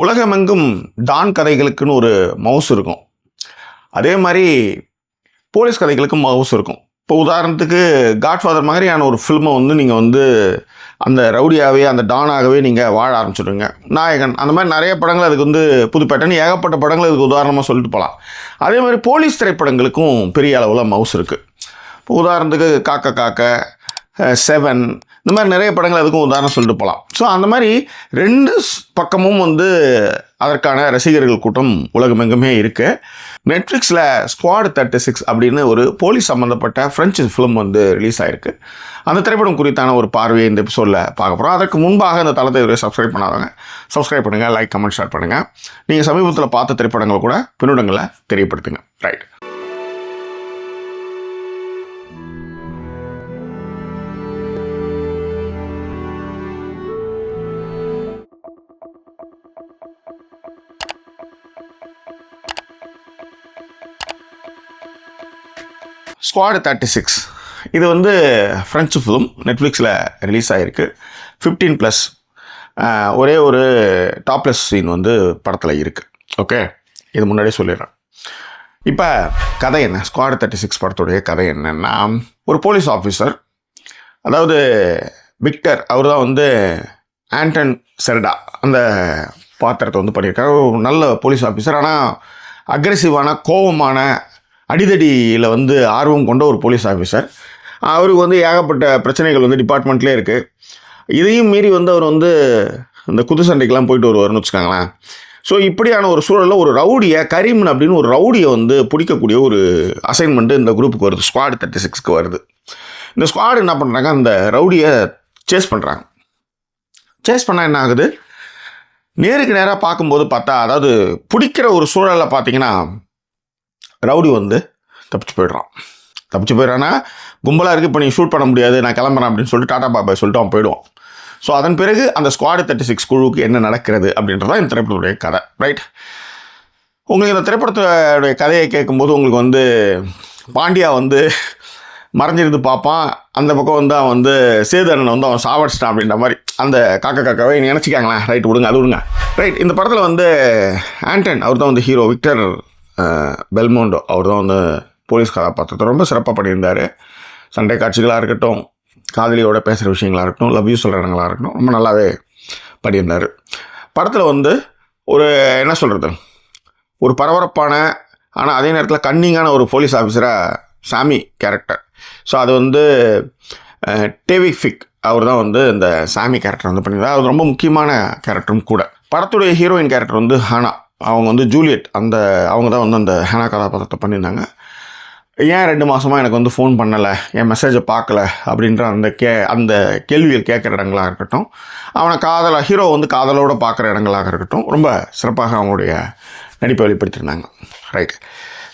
உலகமெங்கும் டான் கதைகளுக்குன்னு ஒரு மவுஸ் இருக்கும். அதே மாதிரி போலீஸ் கதைகளுக்கும் மவுஸ் இருக்கும். இப்போ உதாரணத்துக்கு காட்ஃபாதர் மாதிரியான ஒரு ஃபில்மை நீங்கள் அந்த ரவுடியாகவே அந்த டானாகவே நீங்கள் வாழ ஆரம்பிச்சுடுங்க. நாயகன் அந்த மாதிரி நிறைய படங்கள் அதுக்கு புதுப்பேட்டன் ஏகப்பட்ட படங்கள் அதுக்கு உதாரணமாக சொல்லிட்டு போகலாம். அதே மாதிரி போலீஸ் திரைப்படங்களுக்கும் பெரிய அளவில் மவுஸ் இருக்குது. இப்போ உதாரணத்துக்கு காக்க காக்க, செவன், இந்த மாதிரி நிறைய படங்கள் அதுக்கும் உதாரணம் சொல்லிட்டு போகலாம். ஸோ அந்த மாதிரி ரெண்டு பக்கமும் அதற்கான ரசிகர்கள் கூட்டம் உலகமெங்குமே இருக்குது. நெட்ஃப்ளிக்ஸில் ஸ்குவாட் 36 அப்படின்னு ஒரு போலீஸ் சம்மந்தப்பட்ட ஃப்ரெஞ்சு ஃபிலிம் ரிலீஸ் ஆகிருக்கு. அந்த திரைப்படம் குறித்தான ஒரு பார்வையை இந்த எபிசோடில் பார்க்க போகிறோம். அதற்கு முன்பாக இந்த தளத்தை சப்ஸ்கிரைப் பண்ணாதவங்க சப்ஸ்கிரைப் பண்ணுங்கள், லைக், கமெண்ட், ஷேர் பண்ணுங்கள். நீங்கள் சமீபத்தில் பார்த்த திரைப்படங்கள் கூட பின்னூடங்களை தெரியப்படுத்துங்க. ரைட். ஸ்குவாட் 36 இது ஃப்ரெஞ்சு ஃபிலிம் நெட்ஃப்ளிக்ஸில் ரிலீஸ் ஆகிருக்கு. 15+. ஒரே ஒரு டாப்லெஸ் சீன் படத்தில் இருக்குது. ஓகே, இது முன்னாடியே சொல்லிடுறேன். இப்போ கதை என்ன? ஸ்குவாட் 36 படத்துடைய கதை என்னன்னா, ஒரு போலீஸ் ஆஃபீஸர், அதாவது விக்டர், அவர் தான் ஆண்டன் செர்டா அந்த பாத்திரத்தை பண்ணியிருக்காரு. ஒரு நல்ல போலீஸ் ஆஃபீஸர், ஆனால் அக்ரெசிவான, கோபமான, அடிதடியில் ஆர்வம் கொண்ட ஒரு போலீஸ் ஆஃபீஸர். அவருக்கு ஏகப்பட்ட பிரச்சனைகள் டிபார்ட்மெண்ட்லேயே இருக்குது. இதையும் மீறி அவர் இந்த குத்து சண்டைக்கெலாம் போயிட்டு வருவார்னு வச்சுக்காங்களேன். ஸோ இப்படியான ஒரு சூழலில் ஒரு ரவுடியை, கரீமன் அப்படின்னு ஒரு ரவுடியை பிடிக்கக்கூடிய ஒரு அசைன்மெண்ட்டு இந்த குரூப்புக்கு வருது, ஸ்குவாட் 36க்கு வருது. இந்த ஸ்குவாட் என்ன பண்ணுறாங்க, அந்த ரவுடியை சேஸ் பண்ணுறாங்க. சேஸ் பண்ணால் என்ன ஆகுது, நேருக்கு நேராக பார்க்கும்போது பார்த்தா, அதாவது பிடிக்கிற ஒரு சூழலில் பார்த்தீங்கன்னா, ரவுடி தப்பிச்சு போயிடுறான்னா, கும்பலாக இருக்குது, இப்போ நீ ஷூட் பண்ண முடியாது, நான் கிளம்புறேன் அப்படின்னு சொல்லிட்டு டாடா பாபாய் சொல்லிட்டு அவன் போயிடுவான். ஸோ அதன் பிறகு அந்த ஸ்குவாட் 36 குழுவுக்கு என்ன நடக்கிறது அப்படின்றதான் இந்த திரைப்படத்துடைய கதை. ரைட். உங்களுக்கு இந்த திரைப்படத்துடைய கதையை கேட்கும்போது உங்களுக்கு பாண்டியா மறைஞ்சிருந்து பார்ப்பான், அந்த பக்கம் அவன் சேதரனை அவன் சாவடிச்சிட்டான் அப்படின்ற மாதிரி அந்த காக்காவை நினச்சிக்காங்களேன். ரைட், விடுங்க, அது விடுங்க. ரைட். இந்த படத்தில் ஆண்டன், அவர் தான் ஹீரோ. விக்டர் பெல்மோண்டோ, அவர் தான் போலீஸ் கதாபாத்திரத்தை ரொம்ப சிறப்பாக பண்ணியிருந்தார். சண்டை காட்சிகளாக இருக்கட்டும், காதலியோட பேசுகிற விஷயங்களாக இருக்கட்டும், லவ் யூ சொல்கிற இடங்களாக இருக்கட்டும், ரொம்ப நல்லாவே பண்ணியிருந்தார். படத்தில் ஒரு என்ன சொல்கிறது, ஒரு பரபரப்பான ஆனால் அதே நேரத்தில் கன்னிங்கான ஒரு போலீஸ் ஆஃபீஸராக சாமி கேரக்டர். ஸோ அது டேவிக் ஃபிக், அவர் தான் இந்த சாமி கேரக்டர் பண்ணியிருந்தார். அது ரொம்ப முக்கியமான கேரக்டரும் கூட. படத்துடைய ஹீரோயின் கேரக்டர் ஹானா, அவங்க ஜூலியட், அவங்க தான் அந்த ஹானா கதாபாத்திரத்தை பண்ணியிருந்தாங்க. ஏன் 2 மாதமாக எனக்கு ஃபோன் பண்ணலை, என் மெசேஜை பார்க்கல அப்படின்ற அந்த கேள்விகள் கேட்குற இடங்களாக இருக்கட்டும், அவனை ஹீரோ காதலோடு பார்க்குற இடங்களாக இருக்கட்டும், ரொம்ப சிறப்பாக அவங்களுடைய நடிப்பை வெளிப்படுத்தியிருந்தாங்க. ரைட்.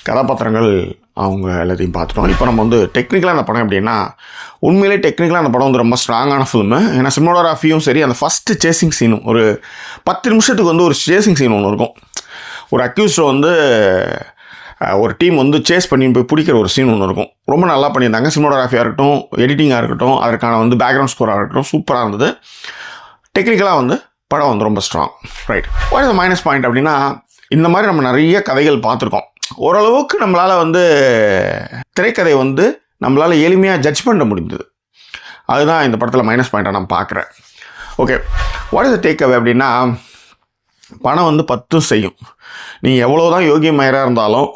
கதாபாத்திரங்கள் அவங்க எல்லாத்தையும் பார்த்துட்டோம். இப்போ நம்ம டெக்னிக்கலாக அந்த படம் எப்படின்னா, உண்மையிலே டெக்னிக்கலாக அந்த படம் ரொம்ப ஸ்ட்ராங்கான ஃபிலிமு. ஏன்னா சினிமோகிராஃபியும் சரி, அந்த ஃபஸ்ட்டு சேசிங் சீனும் ஒரு 10 நிமிஷத்துக்கு ஒரு சேசிங் சீன் ஒன்று இருக்கும். ஒரு அக்யூஸ்டை ஒரு டீம் சேஸ் பண்ணி போய் பிடிக்கிற ஒரு சீன் ஒன்று இருக்கும். ரொம்ப நல்லா பண்ணியிருந்தாங்க. சினிமோகிராஃபியாக இருக்கட்டும், எடிட்டிங்காக இருக்கட்டும், அதற்கான பேக்ரவுண்ட் ஸ்கோராக இருக்கட்டும், சூப்பராக இருந்தது. டெக்னிக்கலாக படம் ரொம்ப strong. Right. What is the minus point அப்படின்னா, இந்த மாதிரி நம்ம நிறைய கதைகள் பார்த்துருக்கோம். ஓரளவுக்கு நம்மளால் திரைக்கதை நம்மளால் எளிமையாக ஜட்ஜ் பண்ண முடிந்தது. அதுதான் இந்த படத்தில் மைனஸ் பாயிண்ட்டாக நான் பார்க்குறேன். Okay, what is the take away அப்படின்னா, பணம் 10 செய்யும். நீங்கள் எவ்வளோ தான் யோகியமயராக இருந்தாலும்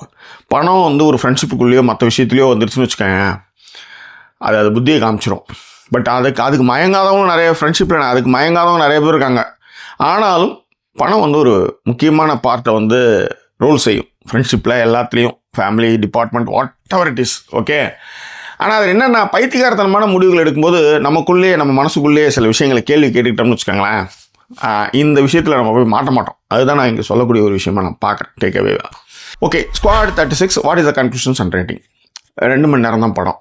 பணம் ஒரு ஃப்ரெண்ட்ஷிப்புக்குள்ளேயோ மற்ற விஷயத்துலையோ வந்துருச்சுன்னு வச்சுக்கோங்க, அது புத்தியை காமிச்சிடும். பட் அதுக்கு மயங்காதவங்க நிறைய ஃப்ரெண்ட்ஷிப்பில் அதுக்கு மயங்காதவங்க நிறைய பேர் இருக்காங்க. ஆனாலும் பணம் ஒரு முக்கியமான பார்ட்டை ரோல் செய்யும் ஃப்ரெண்ட்ஷிப்பில், எல்லாத்துலேயும், family, department, what ever it is. Okay. ஆனால் அது என்னென்னா, பைத்தியக்காரத்தனமான முடிவுகள் எடுக்கும்போது நம்ம மனசுக்குள்ளேயே சில விஷயங்களை கேள்வி கேட்டுக்கிட்டோம்னு வச்சுக்கோங்களேன், இந்த விஷயத்தில் நம்ம போய் மாட்ட மாட்டோம். அதுதான் நான் இங்கே சொல்லக்கூடிய ஒரு விஷயமா நான் பார்க்குறேன். Takeaway. Okay, squad 36 what is the conclusions and rating? 2 மணி நேரம் தான் படம்.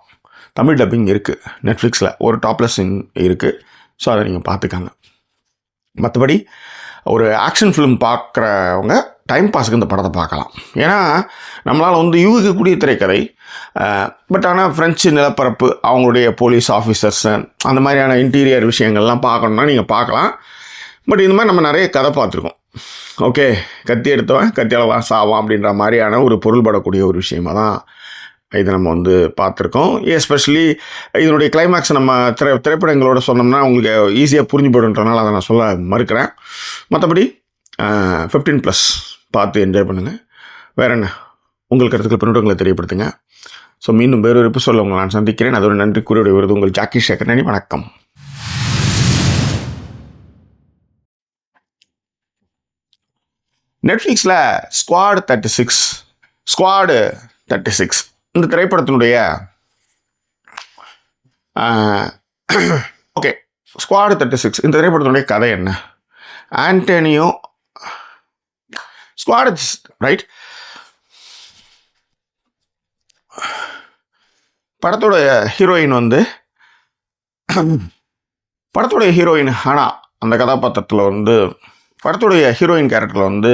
தமிழ் டப்பிங் இருக்குது நெட்ஃப்ளிக்ஸில், ஒரு டாப்லெஸ் இருக்குது. ஸோ அதை நீங்கள் பார்த்துக்காங்க. மற்றபடி ஒரு ஆக்ஷன் ஃபிலிம் பார்க்குறவங்க டைம் பாஸுக்கு இந்த படத்தை பார்க்கலாம். ஏன்னா நம்மளால் யூகிக்கக்கூடிய திரைக்கதை, பட் ஆனால் ஃப்ரெஞ்சு நிலப்பரப்பு, அவங்களுடைய போலீஸ் ஆஃபீஸர்ஸ், அந்த மாதிரியான இன்டீரியர் விஷயங்கள்லாம் பார்க்கணுன்னா நீங்கள் பார்க்கலாம். பட் இந்த மாதிரி நம்ம நிறைய கதை பார்த்துருக்கோம். ஓகே, கத்தி எடுத்தவன் கத்தியால் சாவான் அப்படின்ற மாதிரியான ஒரு பொருள்படக்கூடிய ஒரு விஷயமாக தான் இது நம்ம வந்து பார்த்துருக்கோம். எஸ்பெஷலி இதனுடைய கிளைமேக்ஸ் நம்ம திரைப்படங்களோட சொன்னோம்னா உங்களுக்கு ஈஸியாக புரிஞ்சு போடுன்றனால அதை நான் சொல்ல மறுக்கிறேன். மற்றபடி 15+ பார்த்து என்ஜாய் பண்ணுங்கள். வேற என்ன உங்கள் கருத்துக்கள் பின்னோட்டங்களை தெரியப்படுத்துங்க. ஸோ மீண்டும் வேறொரு எபிசோடில் உங்களை நான் சந்திக்கிறேன். அதோட நன்றி கூறிய வருது உங்கள் ஜாக்கி சேகர். நன்றி, வணக்கம். நெட்ஃப்ளிக்ஸில் ஸ்குவாட் 36 இந்த திரைப்படத்தினுடைய ஓகே, ஸ்குவாட் 36 இந்த திரைப்படத்தினுடைய கதை என்ன? Antonio squad right. படத்தோடைய ஹீரோயின் ஹனா அந்த கதாபாத்திரத்தில் வந்து படத்துடைய ஹீரோயின் கேரக்டரில் வந்து